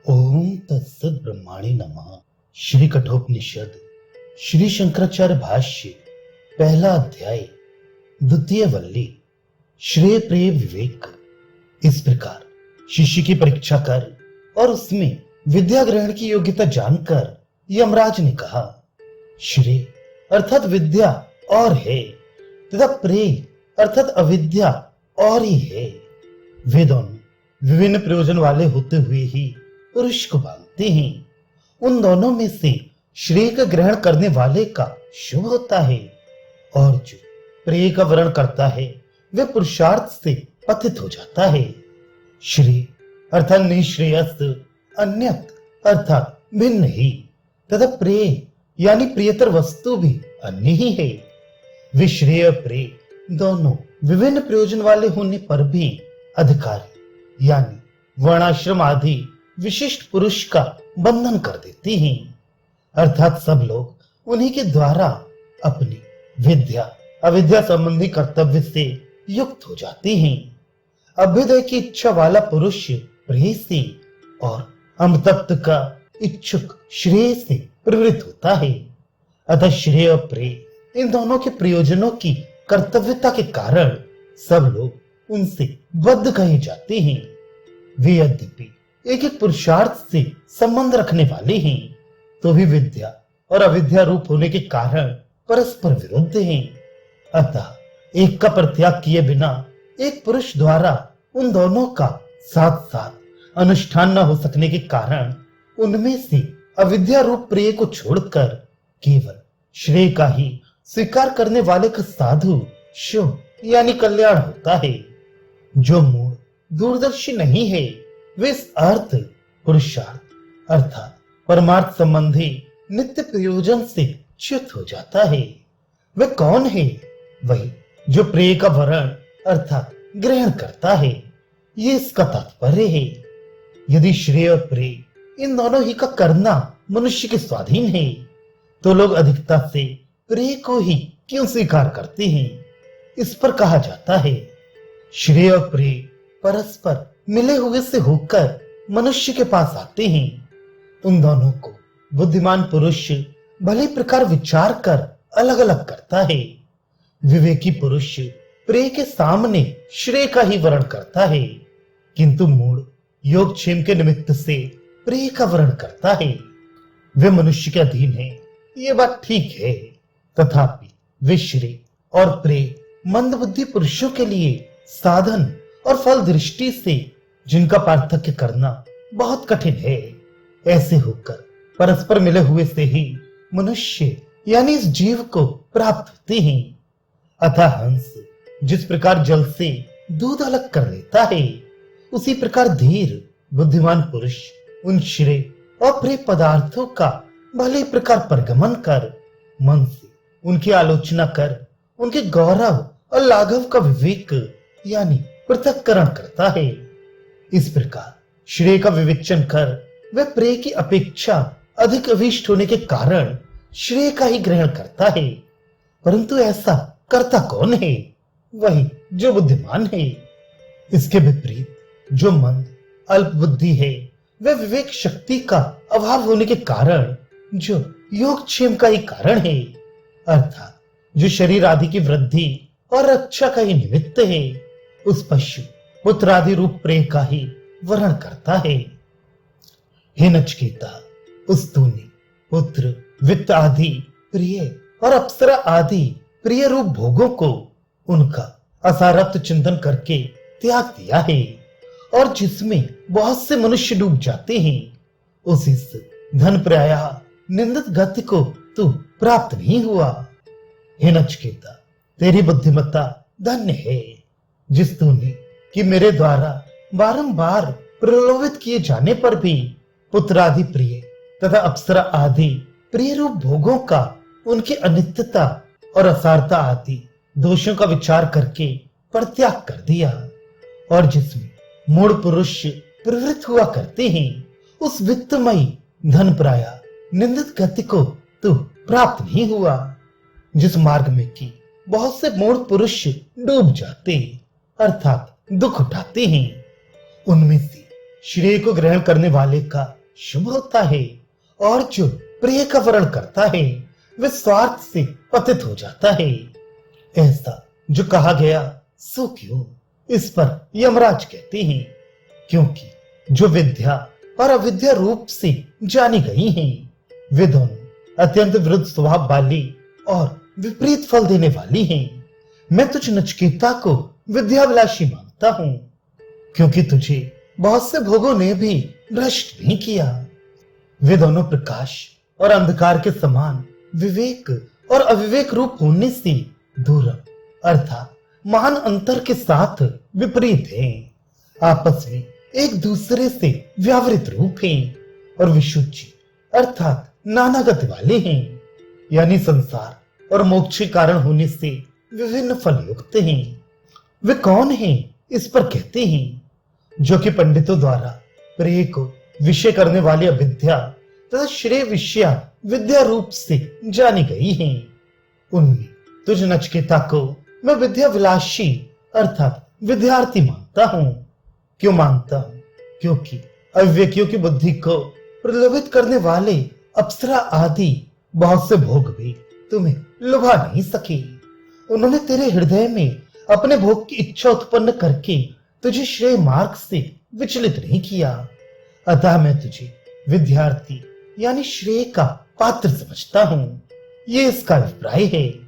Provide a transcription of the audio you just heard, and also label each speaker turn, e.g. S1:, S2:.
S1: ओम तत्सत ब्रह्माणि नमः। श्री कठोपनिषद श्री शंकराचार्य भाष्य पहला अध्याय द्वितीय वल्ली श्रेय प्रिय विवेक। इस प्रकार शिष्य की परीक्षा कर और उसमें विद्या ग्रहण की योग्यता जानकर यमराज ने कहा, श्रेय अर्थात विद्या और है तथा प्रेय अर्थात अविद्या और ही है। वे दोनों विभिन्न प्रयोजन वाले होते हुए ही पुरुष को बांधते हैं। उन दोनों में से श्रेय का ग्रहण करने वाले का शुभ होता है और जो प्रेय का वर्ण करता है वह पुरुषार्थ से पतित हो जाता है। श्रेय अर्थात निश्रेयस अन्यत अर्थात भिन्न ही तथा प्रेय यानी प्रियतर वस्तु भी अन्य ही है। विश्रेय प्रेय दोनों विभिन्न प्रयोजन वाले होने पर भी अधिकारी यानी वर्णाश्रम आदि विशिष्ट पुरुष का बंधन कर देते हैं, अर्थात सब लोग उन्हीं के द्वारा अपनी विद्या अविद्या संबंधी कर्तव्य से युक्त हो जाते हैं। अभ्युदय की इच्छा वाला पुरुष प्रेय से और अमृतत्व का इच्छुक श्रेय से प्रवृत्त होता है। अतः श्रेय और प्रेय इन दोनों के प्रयोजनों की कर्तव्यता के कारण सब लोग उनसे बद्ध कहे जाते हैं। वे यद्यपि एक एक पुरुषार्थ से संबंध रखने वाले हैं तो भी विद्या और अविद्या रूप होने के कारण परस्पर विरुद्ध हैं। अतः एक का परित्याग किए बिना एक पुरुष द्वारा उन दोनों का साथ साथ अनुष्ठान न हो सकने के कारण उनमें से अविद्या रूप प्रेय को छोड़कर केवल श्रेय का ही स्वीकार करने वाले का साधु शुभ यानी कल्याण होता है। जो मूल दूरदर्शी नहीं है वे इस अर्थ पुरुषार्थ अर्थात परमार्थ संबंधी नित्य प्रयोजन से च्युत हो जाता है। वह कौन है? वही जो प्रेय का वरण अर्थात ग्रहण करता है। ये इसका तात्पर्य है। यदि श्रेय और प्रेय इन दोनों ही का करना मनुष्य के स्वाधीन है तो लोग अधिकता से प्रेय को ही क्यों स्वीकार करते हैं? इस पर कहा जाता है, श्रेय और प्रेय परस्पर मिले हुए से होकर मनुष्य के पास आते हैं। उन दोनों को बुद्धिमान पुरुष भले प्रकार विचार कर अलग अलग करता है। विवेकी पुरुष प्रेय के सामने श्रेय का ही वर्ण करता है, किंतु मूढ़ योगक्षेम के निमित्त से प्रेय का वर्ण करता है। वे मनुष्य के अधीन है, ये बात ठीक है, तथापि वे श्रेय और प्रेय मंदबुद्धि पुरुषों के लिए साधन और फल दृष्टि से जिनका पार्थक्य करना बहुत कठिन है, ऐसे होकर परस्पर मिले हुए से ही मनुष्य यानी इस जीव को प्राप्त होते हैं। अतः हंस जिस प्रकार जल से दूध अलग कर लेता है उसी प्रकार धीर बुद्धिमान पुरुष उन श्रेय और प्रिय पदार्थों का भले प्रकार परगमन कर मन से उनकी आलोचना कर उनके गौरव और लाघव का विवेक यानी पृथक्करण करता है। इस प्रकार श्रेय का विवेचन कर वह प्रेय की अपेक्षा अधिक अभिष्ट होने के कारण श्रेय का ही ग्रहण करता है। परंतु ऐसा करता कौन है? वही जो बुद्धिमान है। इसके विपरीत जो मंद अल्प बुद्धि है वह विवेक शक्ति का अभाव होने के कारण जो योगक्षेम का ही कारण है अर्थात जो शरीर आदि की वृद्धि और रक्षा का ही निमित्त है उस पशु पुत्र आदि रूप प्रेय का ही वर्ण करता है। हे नचिकेता, उस तूने पुत्र वित्त आदि प्रिय और अप्सरा आदि प्रिय रूप भोगों को उनका असारत्व चिंतन करके त्याग दिया है और जिसमें बहुत से मनुष्य डूब जाते हैं उस इस धन प्राय निंदित गति को तू प्राप्त नहीं हुआ। हे नचिकेता, तेरी बुद्धिमत्ता धन्य है जिस तूने कि मेरे द्वारा बारंबार प्रलोभित किए जाने पर भी पुत्र आदि प्रिय तथा अप्सरा आदि प्रिय रूप भोगों का उनकी अनित्यता और असारता आदि दोषों का विचार करके परित्याग कर दिया और जिसमें मूढ़ पुरुष प्रवृत्त हुआ करते हैं उस वित्तमयी धन प्राय निंदित गति को तू प्राप्त नहीं हुआ। जिस मार्ग में की बहुत से मूढ़ पुरुष डूब जाते अर्थात दुख उठाते हैं उनमें से श्रेय को ग्रहण करने वाले का शुभ होता है, और जो प्रिय का वरण करता है वह स्वार्थ से पतित हो जाता है। ऐसा जो कहा गया सो क्यों, इस पर यमराज कहते हैं, क्योंकि जो विद्या और अविद्या रूप से जानी गई हैं, वे दोनों अत्यंत विरुद्ध स्वभाव वाली और विपरीत फल देने वाली हैं। मैं तुझ नचिकेता को विद्याभिलाषी मानता हूं, क्योंकि तुझे बहुत से भोगों ने भी भ्रष्ट नहीं किया। वे दोनों प्रकाश और अंधकार के समान विवेक और अविवेक रूप होने से दूर अर्थात महान अंतर के साथ विपरीत हैं। आपस में एक दूसरे से व्यावृत रूप हैं और विशुचि अर्थात नानागत वाले हैं, यानी संसार और मोक्ष के कारण होने से विभिन्न फल युक्त हैं। वे कौन हैं, इस पर कहते हैं, जो कि पंडितों द्वारा प्रिय को विषय करने वाली अविद्या तथा श्रेय विषया विद्या रूप से जानी गई हैं। उनमें तुझ नचिकेता को मैं विद्या विलासी अर्थात विद्यार्थी मानता हूं। क्यों मानता हूं? क्योंकि अविवेकियों की बुद्धि को प्रलोभित करने वाले अप्सरा आदि बहुत से भोग भी तुम्हें लुभा नहीं सके। उन्होंने तेरे हृदय में अपने भोग की इच्छा उत्पन्न करके तुझे श्रेय मार्ग से विचलित नहीं किया। अतः मैं तुझे विद्यार्थी यानी श्रेय का पात्र समझता हूं। ये इसका अभिप्राय है।